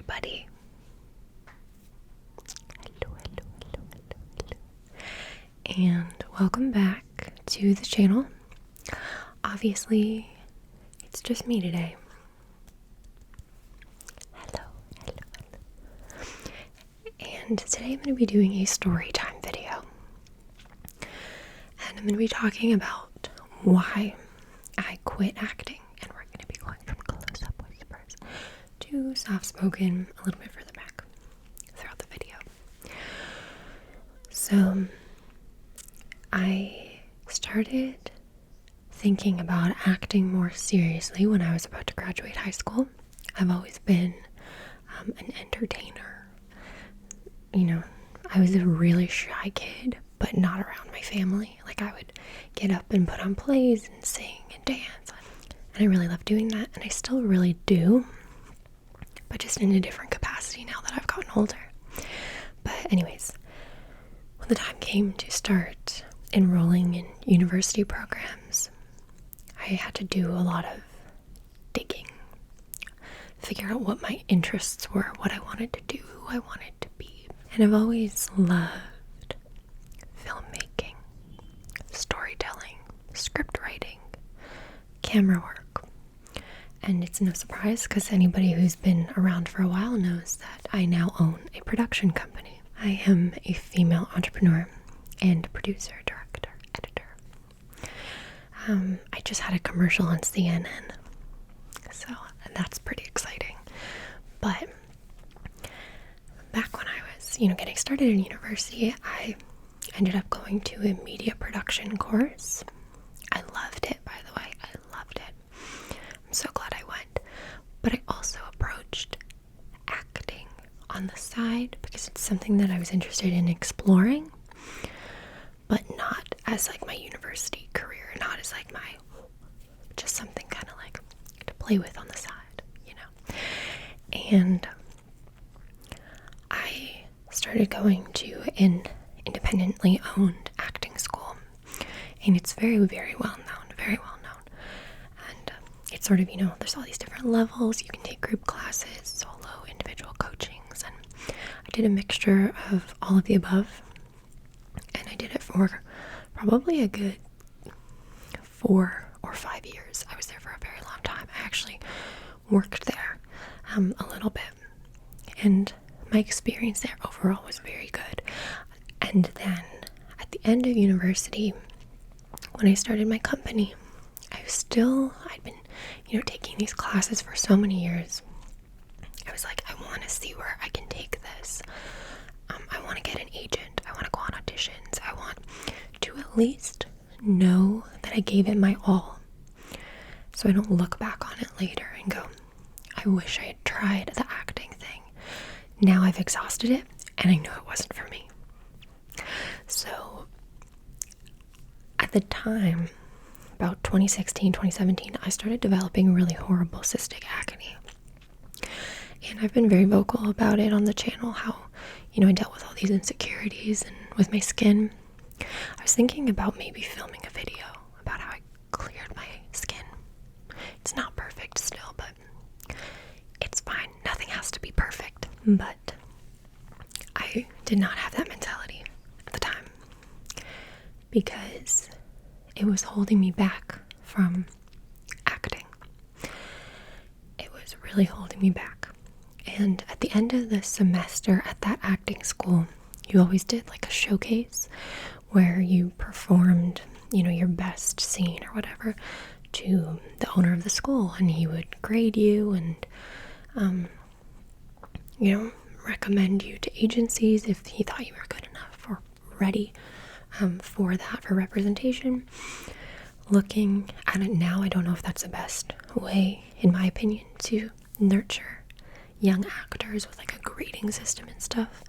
everybody. Hello. And welcome back to the channel. Obviously, it's just me today. Hello. And today I'm going to be doing a story time video. And I'm going to be talking about why I quit acting. And we're going to be going from close-up whispers to soft-spoken a little bit further back throughout the video. So, I started thinking about acting more seriously when I was about to graduate high school. I've always been an entertainer. You know, I was a really shy kid, but not around my family. Like, I would get up and put on plays and sing and dance. And I really love doing that, and I still really do, but just in a different capacity now that I've gotten older. But anyways, when the time came to start enrolling in university programs, I had to do a lot of digging, figure out what my interests were, what I wanted to do, who I wanted to be. And I've always loved filmmaking, storytelling, script writing, camera work. And it's no surprise because anybody who's been around for a while knows that I now own a production company. I am a female entrepreneur and producer, director, editor. I just had a commercial on CNN, so that's pretty exciting. But back when I was, getting started in university, I ended up going to a media production course. I loved it, by the way. I loved it. I'm so glad I went. But I also approached acting on the side because it's something that I was interested in exploring, but not as like my university career, not as like just something kind of like to play with on the side, And I started going to an independently owned acting school, and it's very, very well known. And it's sort of, there's all these different levels. You can take group classes, solo, individual coachings, and I did a mixture of all of the above. And I did it for probably a good 4 or 5 years. I was there for a very long time. I actually worked there a little bit. And my experience there overall was very good. And then at the end of university, when I started my company, I'd been, taking these classes for so many years. I was like, I want to see where I can take this. I want to get an agent. I want to go on auditions. I want to at least know that I gave it my all, so I don't look back on it later and go, I wish I had tried the acting thing. Now I've exhausted it, and I know it wasn't for me. So at the time, about 2016, 2017, I started developing really horrible cystic acne. And I've been very vocal about it on the channel, how, I dealt with all these insecurities and with my skin. I was thinking about maybe filming a video about how I cleared my skin. It's not perfect still, but it's fine. Nothing has to be perfect. But I did not have that mentality at the time because it was holding me back from acting. It was really holding me back. And at the end of the semester at that acting school, you always did like a showcase where you performed, your best scene or whatever to the owner of the school, and he would grade you and, recommend you to agencies if he thought you were good enough or ready for representation. Looking at it now, I don't know if that's the best way, in my opinion, to nurture young actors with like a grading system and stuff,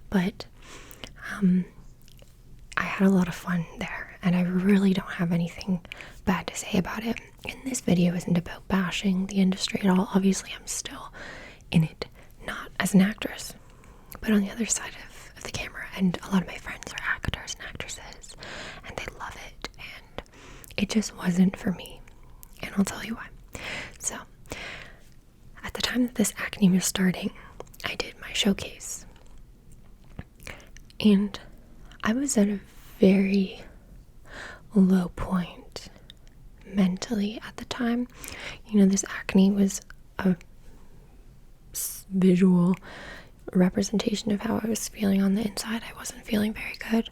but I had a lot of fun there, and I really don't have anything bad to say about it. And this video isn't about bashing the industry at all. Obviously, I'm still in it, not as an actress, but on the other side of the camera, and a lot of my friends are actors and actresses, and they love it, and it just wasn't for me, and I'll tell you why. So, at the time that this acne was starting, I did my showcase. And I was at a very low point mentally at the time. This acne was a visual representation of how I was feeling on the inside. I wasn't feeling very good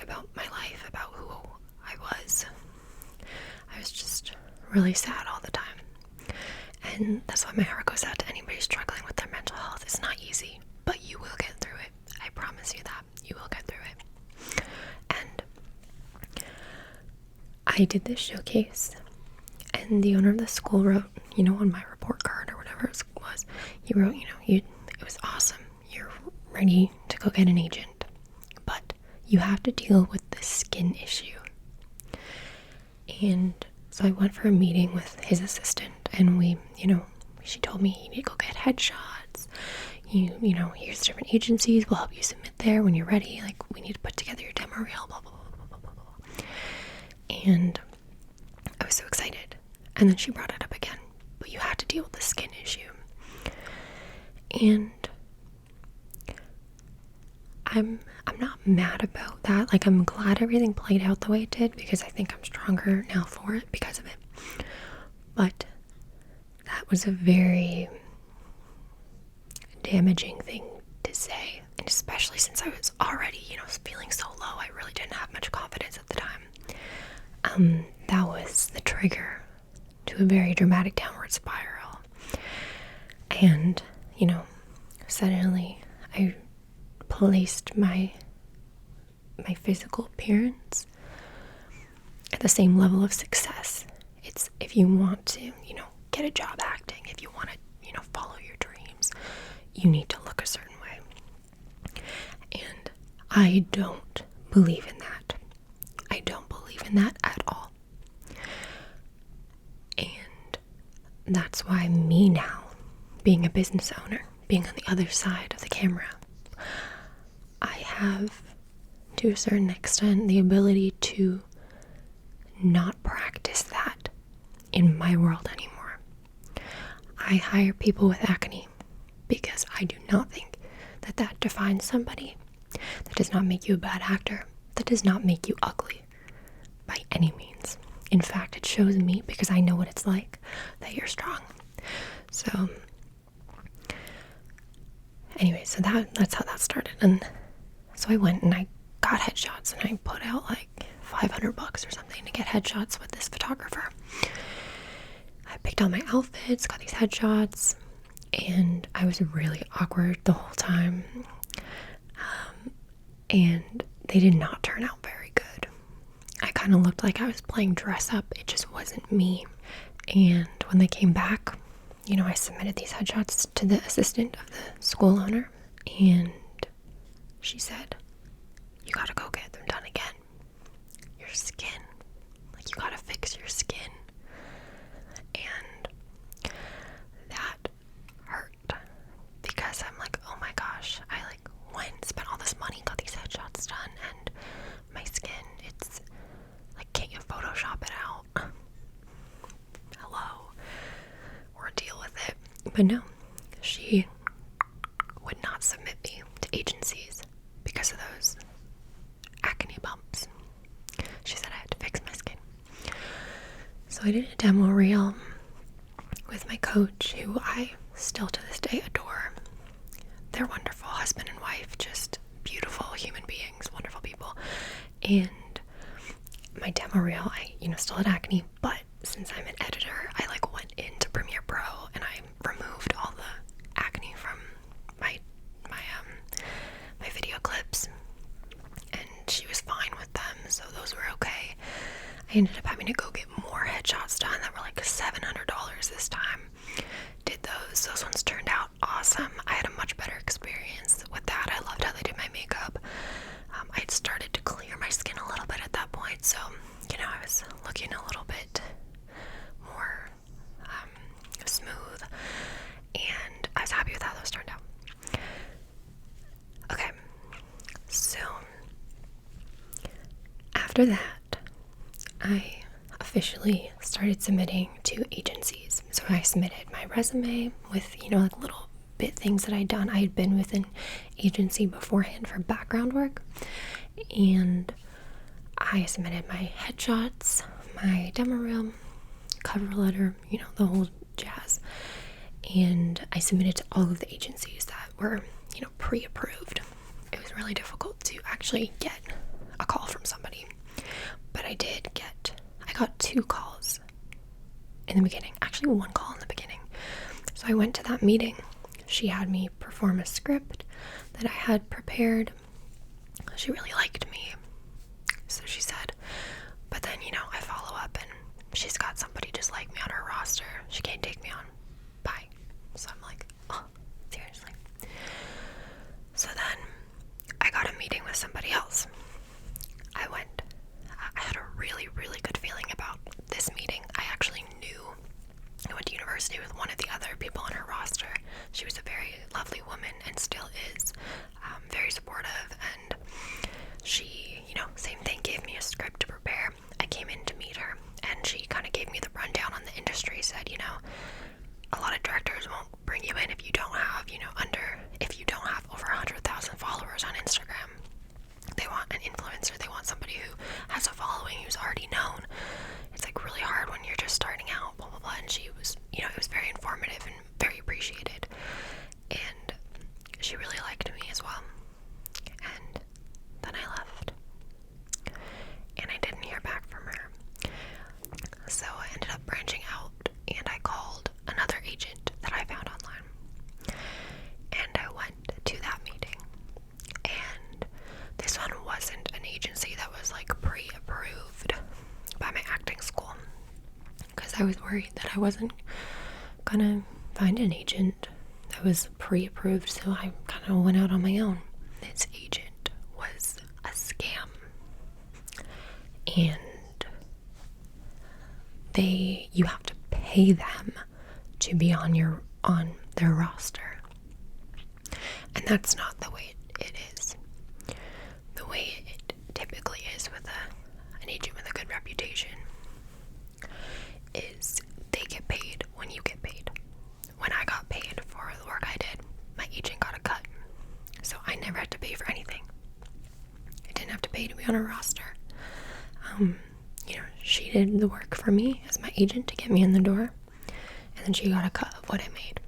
about my life, about who I was. I was just really sad all the time. And that's why my heart goes out to anybody struggling with their mental health. It's not easy, but you will get through it. I promise you that. You will get through it. And I did this showcase, and the owner of the school wrote, on my report card or whatever it was, he wrote, it was awesome. You're ready to go get an agent, but you have to deal with the skin issue. And so I went for a meeting with his assistant, and she told me you need to go get headshots. Here's different agencies. We'll help you submit there when you're ready. Like, we need to put together your demo reel, blah, blah, blah, blah, blah, blah, blah. And I was so excited. And then she brought it up again. But you have to deal with the skin issue. And I'm not mad about that. Like, I'm glad everything played out the way it did, because I think I'm stronger now for it because of it. But that was a very damaging thing to say, and especially since I was already, feeling so low. I really didn't have much confidence at the time. That was the trigger to a very dramatic downward spiral. And, suddenly I placed my physical appearance at the same level of success. It's, if you want to, get a job acting, if you want to, follow your dreams, you need to look a certain way. And I don't believe in that. I don't believe in that at all. And that's why me now, being a business owner, being on the other side of the camera, I have, to a certain extent, the ability to not practice that in my world anymore. I hire people with acne because I do not think that defines somebody. That does not make you a bad actor. That does not make you ugly by any means. In fact, it shows me, because I know what it's like, that you're strong. So anyway, so that's how that started. And so I went and I got headshots, and I put out like $500 or something to get headshots with this photographer. I picked out my outfits, got these headshots, and I was really awkward the whole time. And they did not turn out very good. I kind of looked like I was playing dress up. It just wasn't me. And when they came back, I submitted these headshots to the assistant of the school owner, and she said, "You gotta go get them done again. Your skin, like, you gotta fix your skin." And that hurt, because I'm like, oh my gosh, I spent all this money, got these headshots done, and my skin, it's like, can't you Photoshop it out? Hello. Or deal with it. But no, she would not submit me to agencies because of those acne bumps. She said I had to fix my skin. So I did a demo reel with my coach, who I still to this day adore. They're wonderful, husband and wife, just beautiful human beings, wonderful people. And my demo reel, I still had acne, but since I'm an editor, I went into Premiere Pro and I removed all the acne from my video clips, and she was fine with them, so those were okay. I ended up having to go get more headshots done that were like $700 this time. Did those ones turned out awesome. I had a much better experience with that. I loved how they did my makeup. I had started to clear my skin a little bit at that point, so I was looking a little bit more smooth, and I was happy with how those turned out. Okay, so after that, I officially started submitting to agencies. So I submitted my resume with, little bit things that I'd done. I had been with an agency beforehand for background work, and I submitted my headshots, my demo reel, cover letter, the whole jazz. And I submitted to all of the agencies that were, pre-approved. It was really difficult to actually get a call from somebody. But I got 2 calls in the beginning. Actually, 1 call in the beginning. So I went to that meeting. She had me perform a script that I had prepared. She really liked me. So she said, but then, I follow up and she's got somebody just like me on her roster. She can't take me on. Bye. So I'm like, oh, seriously. So then I got a meeting with somebody else. I had a really, really good feeling about this meeting. I actually I went to university with one of the other people on her roster. She was a very lovely woman and still is, very supportive, and she, same thing, gave me a script to prepare. I came in to meet her, and she kind of gave me the rundown on the industry, said, a lot of directors won't bring you in if you don't have, if you don't have over 100,000 followers on Instagram. They want an influencer. They want somebody who has a following, who's already known. It's like really hard when you're just starting out, blah, blah, blah. And she was, it was very informative and very appreciated. And she really liked me as well. And then I left. And I didn't hear back from her. So I ended up branching out, and I called another agent that I found online. And I went to that meeting. And this one wasn't an agency that was like pre-approved by my acting school, because I was worried that I wasn't gonna find an agent that was pre-approved, so I kind of went out on my own. This agent was a scam, and you have to pay them to be on their roster, and that's not the way it is. The way it typically is with an agent with a good reputation is they get paid when you get paid. When I got paid for the work I did, my agent got a cut. So I never had to pay for anything. I didn't have to pay to be on a roster. She did the work for me as my agent to get me in the door, and then she got a cut of what I made.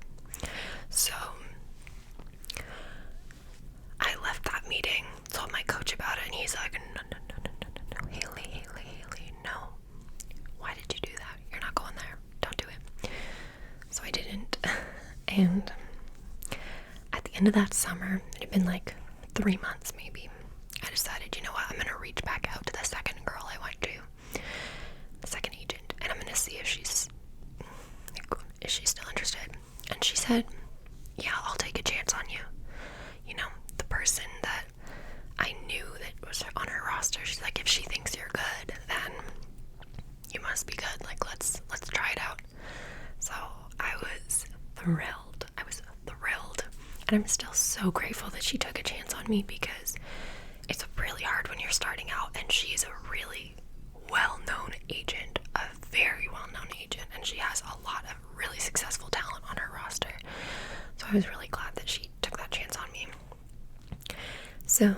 So I left that meeting, told my coach about it, and he's like, no, Haley, no. Why did you do that? You're not going there. Don't do it. So I didn't. And at the end of that summer, it had been like 3 months maybe, I decided, I'm going to reach back out to the second girl I went to, the second agent, and I'm going to see if she's still interested. And she said, yeah, I'll take a chance on you. The person that I knew that was on her roster, she's like, if she thinks you're good, then you must be good. Like, let's try it out. So I was thrilled. And I'm still so grateful that she took a chance on me, because it's really hard when you're starting out, and she's a really well-known agent, a very well-known agent, and she has a lot of really successful talent on her roster. So I was really glad that she took that chance on me. So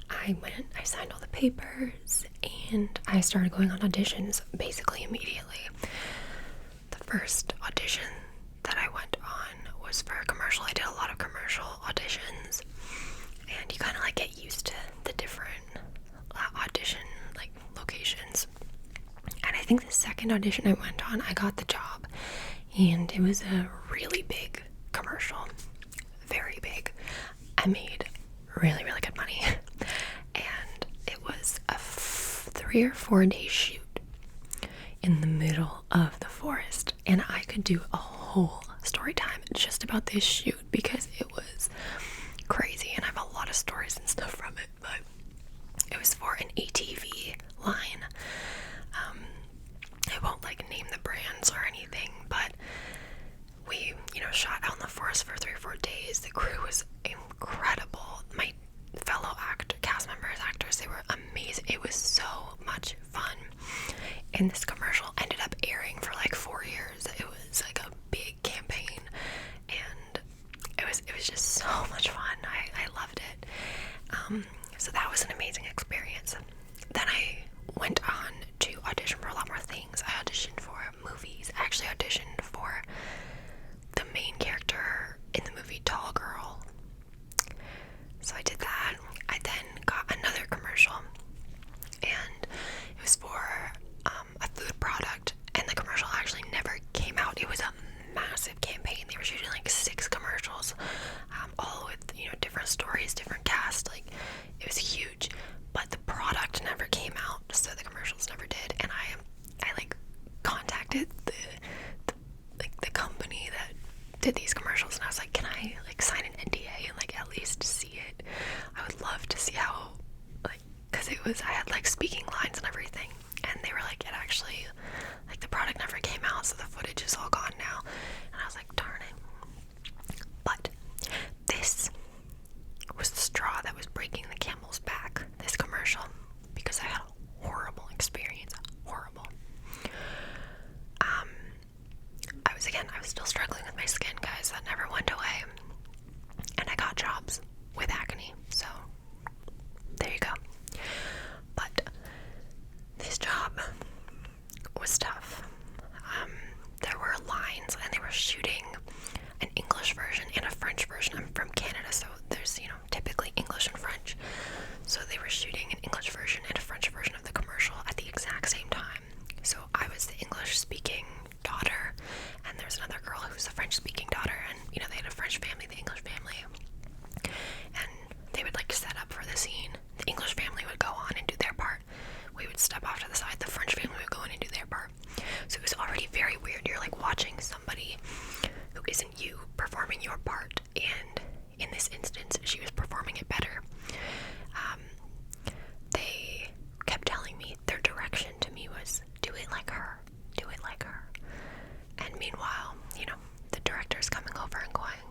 I signed all the papers, and I started going on auditions basically immediately. The first audition that I went on was for a commercial. I did a lot of commercial auditions, and you kind of get used to the different audition locations. And I think the second audition I went on, I got the job, and it was a really big commercial, very big. I made really, really good money, and it was a 3 or 4 day shoot in the middle of the forest, and I could do a whole story time just about this shoot because it was crazy, and I have a lot of stories and stuff from it. But it was for an ATV line. I won't name the brands or anything, but we shot out in the forest for 3 or 4 days. The crew was incredible. My fellow cast members, actors, they were amazing. It was so much fun. And this commercial ended up airing for 4 years. It was a big campaign, and it was just so much fun. I loved it. So that was an amazing experience. Then I went on to audition for a lot more things. I auditioned for movies. I actually auditioned for the main character in the movie Tall Girl. So I did that. I then got another commercial, and it was for a food product, and the commercial actually never came out. It was a massive campaign. They were shooting like 6 commercials, all with, different stories, different cast. Like, it was huge, but the product never came out, so the commercials never did. And I like contacted the company that did these commercials, and I was like, can I like sign an NDA and like at least see it? I would love to see how, like, because I had like speaking lines and everything, and they were like, it actually, like, the product never came out, so the footage is all gone now. And I was like, darn it. But this was the straw that was breaking the camel's back, this commercial, because I had a horrible experience. Horrible. I was still struggling with my skin, guys. That never went away. And I got jobs with acne, so there you go. But this job was tough. There were lines, and they were shooting an English version and a French version. I'm from Canada, so there's, typically English and French. So they were shooting an English version and a French version of the commercial at the exact same time. So I was the English-speaking daughter, and there's another girl who's a French-speaking daughter, and, they had a French family, the English family. And they would, like, set up for the scene. The English family would go on and do their part. We would step off to the side. The French family would go in and do their part. So it was already very weird. You're, like, watching somebody who isn't you performing your part, and in this instance, she was performing it better. They kept telling me, their direction to me was, do it like her, do it like her. And meanwhile, the director's coming over and going,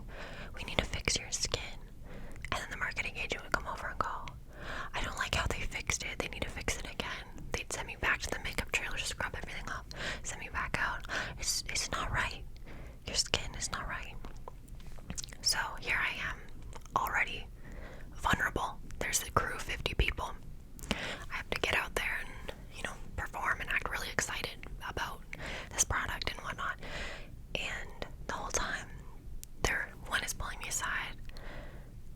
we need to fix your skin. And then the marketing agent would come over and go, I don't like how they fixed it, they need to fix it again. They'd send me back to the makeup trailer to scrub everything up, send me back out. It's not right. Your skin is not right. So here I am, already vulnerable. There's a crew of 50 people. I have to get out there and, perform and act really excited about this product and whatnot. And the whole time, one is pulling me aside,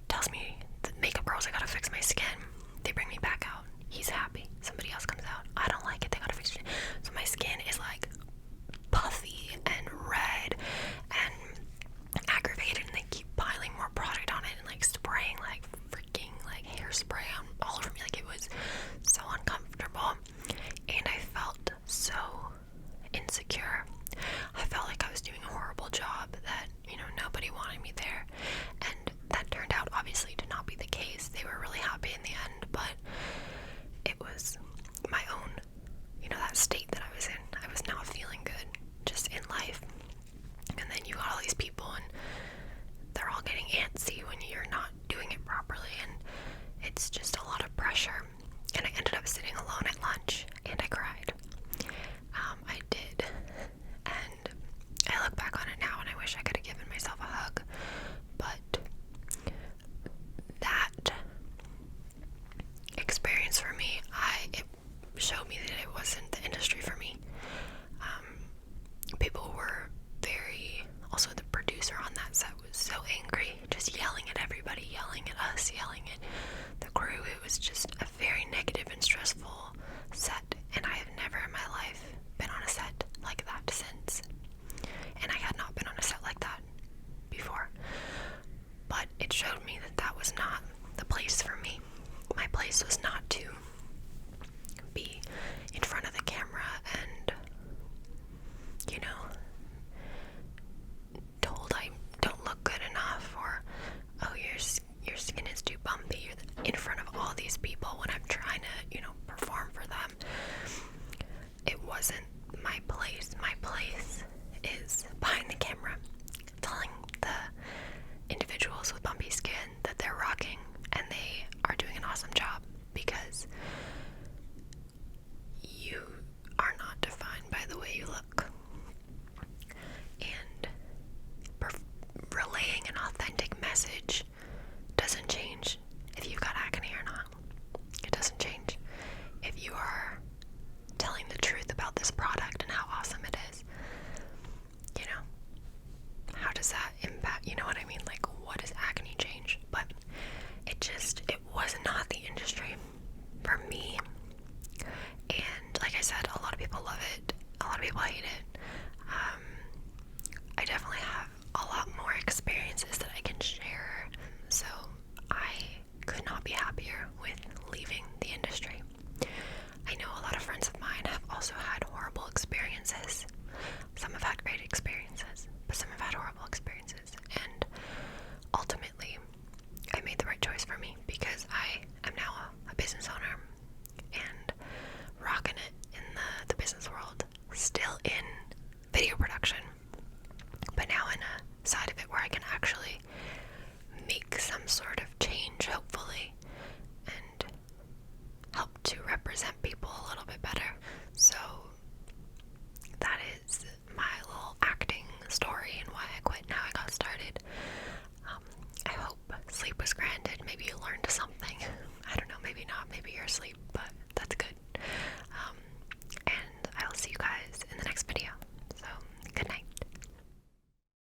tells me, the makeup girls, I gotta fix my skin. They bring me back out. He's happy. Somebody else comes out. I don't like it. They gotta fix it. So my skin is like puffy and red and aggravated, and they keep piling more product on it and like spraying like freaking like hairspray on all over me. Like, it was so uncomfortable, and I felt so insecure. I felt like I was doing a horrible job, that nobody wanted me there, and that turned out obviously to not be the case. They were really happy in the end, but it was my own, that state that I was in. I was not feeling good just in life. And then you got all these people, and they're all getting antsy when you're not doing it properly, and it's just a lot of pressure. And I ended up sitting alone at lunch, and I cried. I did. And I look back on it now, and I wish I could have given myself a hug. But that experience for me, it showed me that it wasn't the industry for me. People were also the producer on that set was so angry, just yelling at everybody, yelling at us, yelling at the crew. It was just a very negative and stressful set, and I have never in my life been on a set like that since. And I had not been on a set like that before. But it showed me that that was not the place for me. My place was not to be in front of the camera and, told I don't look good enough, or, oh, your skin is too bumpy. You're in front of all these people when I'm trying to, perform for them. It wasn't my place. My place is behind the camera, telling the individuals with bumpy skin that they're rocking and they are doing an awesome job, because you are not defined by the way you look. And relaying an authentic message doesn't change if you've got acne or not. It doesn't change if you are telling the truth about this product and how awesome it is. You know, how does that impact, you know what I mean? Like, what does acne change? But it was not the industry for me. And like I said, a lot of people love it, a lot of people hate it. I definitely have a lot more experiences that I can share, so I could not be happier with leaving the industry. I know a lot of friends of mine have also had horrible experiences. Some have had great experiences, but some have had horrible experiences. And ultimately, I made the right choice for me because I am now a business owner and rocking it in the business world, still in video production, but now in a side of it where I can actually make some sort of change, hopefully, and help to represent people a little bit better. So that is my little acting story and why I quit and how I got started. I hope sleep was granted. Maybe you learned something. I don't know, maybe not. Maybe you're asleep, but